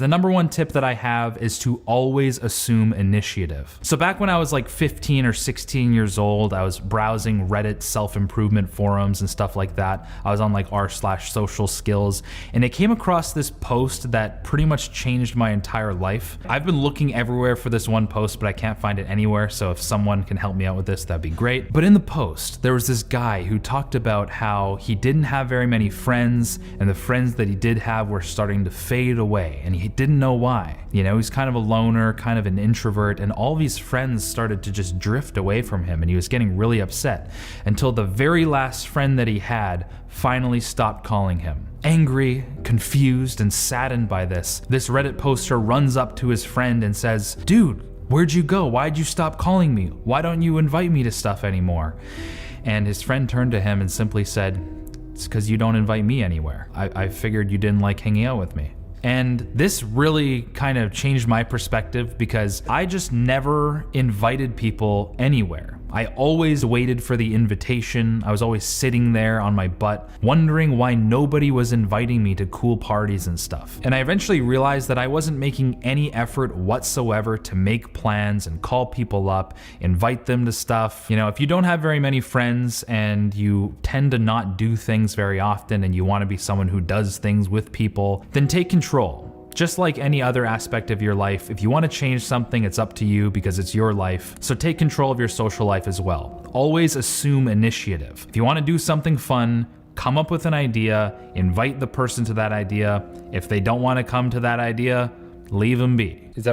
The number one tip that I have is to always assume initiative. So back when I was like 15 or 16 years old, I was browsing Reddit self-improvement forums and stuff like that. I was on like r/social skills, and I came across this post that pretty much changed my entire life. I've been looking everywhere for this one post, but I can't find it anywhere. So if someone can help me out with this, that'd be great. But in the post, there was this guy who talked about how he didn't have very many friends, and the friends that he did have were starting to fade away, and he didn't know why. You know, he's kind of a loner, kind of an introvert, and all these friends started to just drift away from him, and he was getting really upset until the very last friend that he had finally stopped calling him. Angry, confused, and saddened by this Reddit poster runs up to his friend and says, "Dude, where'd you go? Why'd you stop calling me? Why don't you invite me to stuff anymore?" And his friend turned to him and simply said, "It's because you don't invite me anywhere. I figured you didn't like hanging out with me." And this really kind of changed my perspective because I just never invited people anywhere. I always waited for the invitation. I was always sitting there on my butt, wondering why nobody was inviting me to cool parties and stuff. And I eventually realized that I wasn't making any effort whatsoever to make plans and call people up, invite them to stuff. You know, if you don't have very many friends and you tend to not do things very often and you want to be someone who does things with people, then take control. Just like any other aspect of your life, if you want to change something, it's up to you because it's your life. So take control of your social life as well. Always assume initiative. If you want to do something fun, come up with an idea, invite the person to that idea. If they don't want to come to that idea, leave them be. Is that